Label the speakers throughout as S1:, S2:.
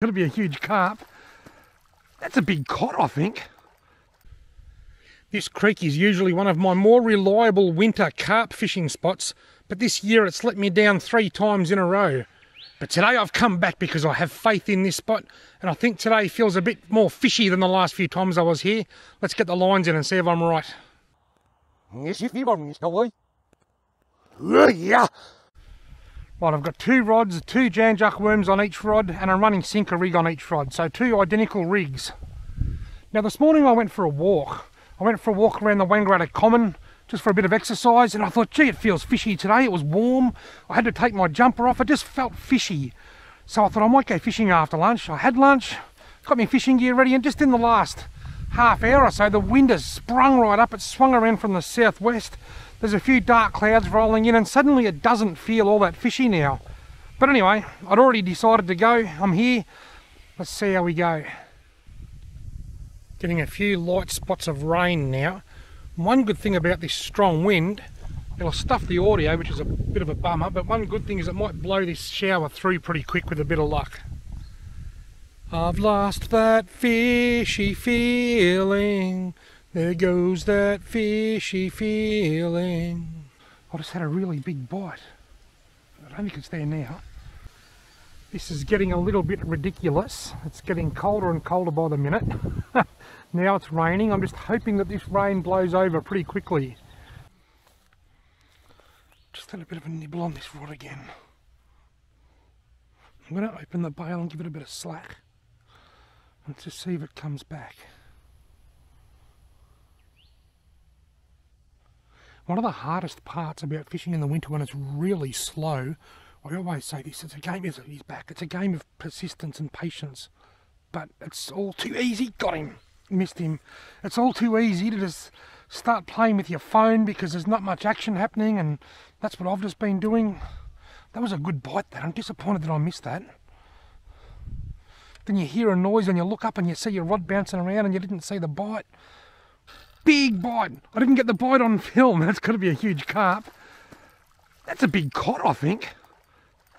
S1: Gonna be a huge carp. That's a big cod, I think. This creek is usually one of my more reliable winter carp fishing spots, but this year it's let me down 3 times in a row. But today I've come back because I have faith in this spot, and I think today feels a bit more fishy than the last few times I was here. Let's get the lines in and see if I'm right. Yes, if you are, shall we? Yeah. Right, I've got 2 rods, 2 Jan Juc worms on each rod, and a running sinker rig on each rod, so 2 identical rigs. Now this morning I went for a walk. I went for a walk around the Wangaratta Common, just for a bit of exercise, and I thought, gee, it feels fishy today. It was warm. I had to take my jumper off. It just felt fishy. So I thought I might go fishing after lunch. I had lunch, got my fishing gear ready, and just in the last half hour or so, the wind has sprung right up. It swung around from the southwest. There's a few dark clouds rolling in, and suddenly it doesn't feel all that fishy now. But anyway, I'd already decided to go. I'm here. Let's see how we go. Getting a few light spots of rain now. One good thing about this strong wind, it'll stuff the audio, which is a bit of a bummer, but one good thing is it might blow this shower through pretty quick with a bit of luck. I've lost that fishy feeling. There goes that fishy feeling. I just had a really big bite. I don't think it's there now. This is getting a little bit ridiculous. It's getting colder and colder by the minute. Now it's raining. I'm just hoping that this rain blows over pretty quickly. Just had a bit of a nibble on this rod again. I'm going to open the bail and give it a bit of slack and just see if it comes back. One of the hardest parts about fishing in the winter when it's really slow, I always say this, it's a game, he's back, it's a game of persistence and patience, but it's all too easy. Got him, missed him. It's all too easy to just start playing with your phone because there's not much action happening, and that's what I've just been doing. That was a good bite, that. I'm disappointed that I missed that. Then you hear a noise and you look up and you see your rod bouncing around and you didn't see the bite. Big bite. I didn't get the bite on film. That's got to be a huge carp. That's a big cod, I think.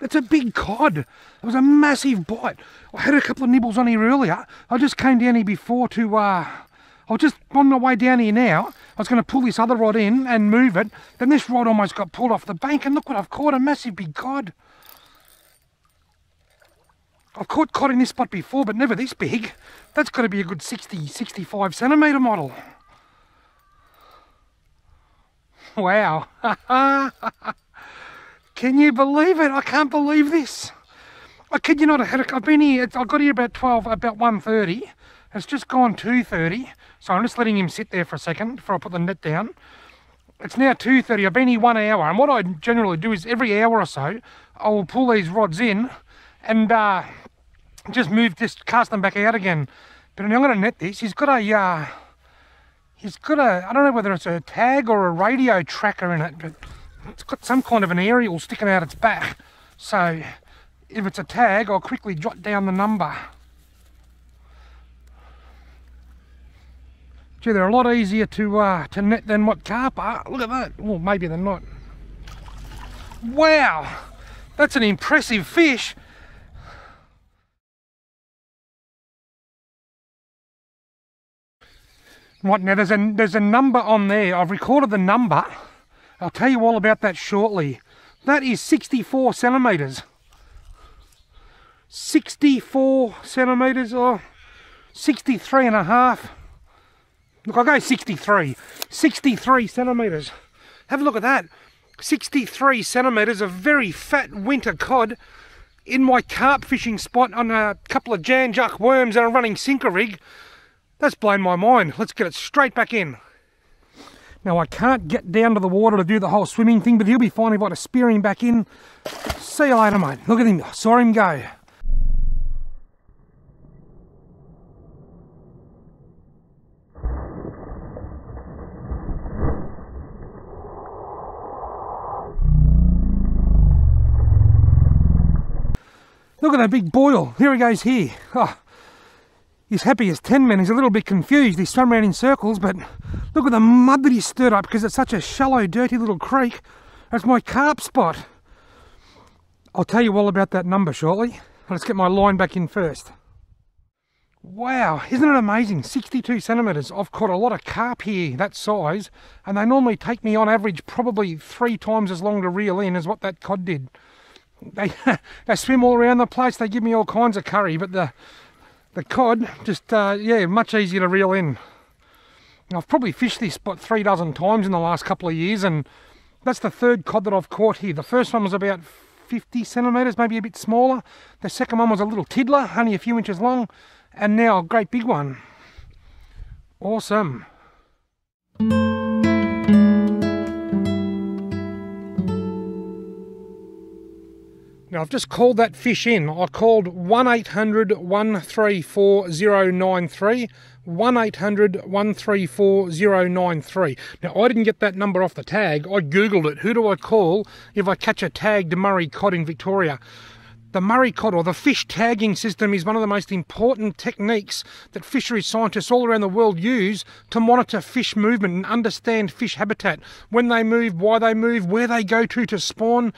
S1: That's a big cod. It was a massive bite. I had a couple of nibbles on here earlier. I just came down here before to, I was just on my way down here now. I was going to pull this other rod in and move it. Then this rod almost got pulled off the bank, and look what I've caught, a massive big cod. I've caught cod in this spot before, but never this big. That's got to be a good 60, 65 centimetre model. Wow. Can you believe it? I can't believe this. I kid you not, I've been here, I got here about 1:30. It's just gone 2:30. So I'm just letting him sit there for a second before I put the net down. It's now 2:30, I've been here 1 hour. And what I generally do is every hour or so, I'll pull these rods in and just cast them back out again. But I'm going to net this. He's got a, I don't know whether it's a tag or a radio tracker in it, but it's got some kind of an aerial sticking out its back. So if it's a tag, I'll quickly jot down the number. Gee, they're a lot easier to net than what carp are. Look at that. Well, maybe they're not. Wow, that's an impressive fish. Right, now there's a number on there. I've recorded the number. I'll tell you all about that shortly. That is 64 centimetres. 64 centimetres, or 63 and a half. Look, I'll go 63. 63 centimetres. Have a look at that. 63 centimetres of very fat winter cod in my carp fishing spot on a couple of Jan Juc worms and a running sinker rig. That's blown my mind. Let's get it straight back in. Now I can't get down to the water to do the whole swimming thing, but he'll be fine if I just spear him back in. See you later, mate. Look at him. I saw him go. Look at that big boil. Here he goes here. Oh. He's happy as 10 men. He's a little bit confused. He swam around in circles, but look at the mud that he stirred up because it's such a shallow, dirty little creek. That's my carp spot. I'll tell you all about that number shortly. Let's get my line back in first. Wow, isn't it amazing? 62 centimetres. I've caught a lot of carp here that size, and they normally take me on average probably 3 times as long to reel in as what that cod did. They swim all around the place, they give me all kinds of curry, but the cod just, yeah, much easier to reel in. I've probably fished this spot 3 dozen times in the last couple of years, and that's the third cod that I've caught here. The first one was about 50 centimetres, maybe a bit smaller. The second one was a little tiddler, only a few inches long. And now a great big one. Awesome. Now I've just called that fish in. I called 1-800-134-093. 1-800-134-093. Now I didn't get that number off the tag. I googled it. Who do I call if I catch a tagged Murray cod in Victoria? The Murray cod, or the fish tagging system, is one of the most important techniques that fisheries scientists all around the world use to monitor fish movement and understand fish habitat. When they move, why they move, where they go to spawn.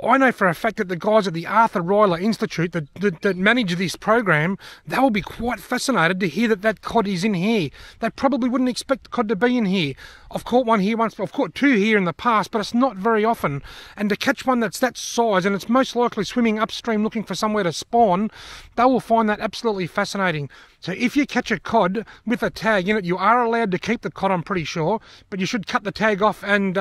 S1: I know for a fact that the guys at the Arthur Rylah Institute that manage this program, they will be quite fascinated to hear that cod is in here. They probably wouldn't expect the cod to be in here. I've caught one here once, I've caught 2 here in the past, but it's not very often. And to catch one that's that size, and it's most likely swimming upstream looking for somewhere to spawn, they will find that absolutely fascinating. So if you catch a cod with a tag in it, you are allowed to keep the cod, I'm pretty sure, but you should cut the tag off and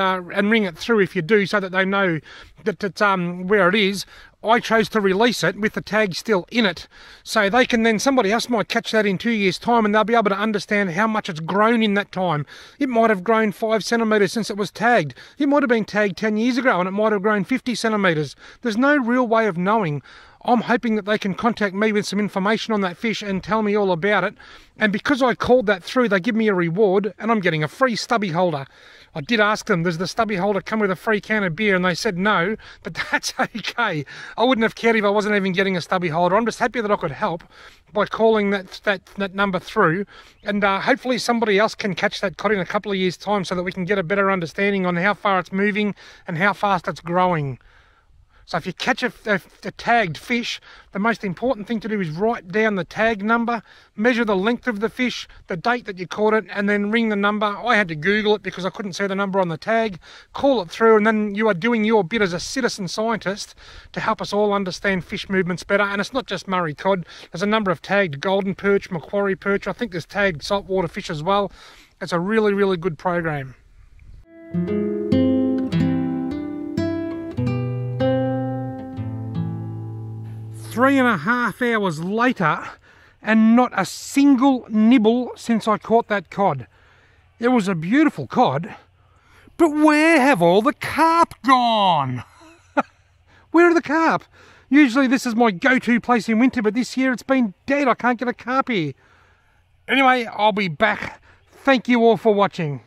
S1: ring it through if you do, so that they know that it's where it is. I chose to release it with the tag still in it, so they can then, somebody else might catch that in 2 years' time, and they'll be able to understand how much it's grown in that time. It might have grown 5 centimetres since it was tagged. It might have been tagged 10 years ago and it might have grown 50 centimetres. There's no real way of knowing. I'm hoping that they can contact me with some information on that fish and tell me all about it. And because I called that through, they give me a reward, and I'm getting a free stubby holder. I did ask them, does the stubby holder come with a free can of beer? And they said no, but that's okay. I wouldn't have cared if I wasn't even getting a stubby holder. I'm just happy that I could help by calling that number through. And hopefully somebody else can catch that cod in a couple of years' time, so that we can get a better understanding on how far it's moving and how fast it's growing. So if you catch a tagged fish, the most important thing to do is write down the tag number, measure the length of the fish, the date that you caught it, and then ring the number. I had to Google it because I couldn't see the number on the tag. Call it through, and then you are doing your bit as a citizen scientist to help us all understand fish movements better. And it's not just Murray cod. There's a number of tagged golden perch, macquarie perch. I think there's tagged saltwater fish as well. It's a really, really good program. 3.5 hours later, and not a single nibble since I caught that cod. It was a beautiful cod, but where have all the carp gone? Where are the carp? Usually this is my go-to place in winter, but this year it's been dead. I can't get a carp here. Anyway, I'll be back. Thank you all for watching.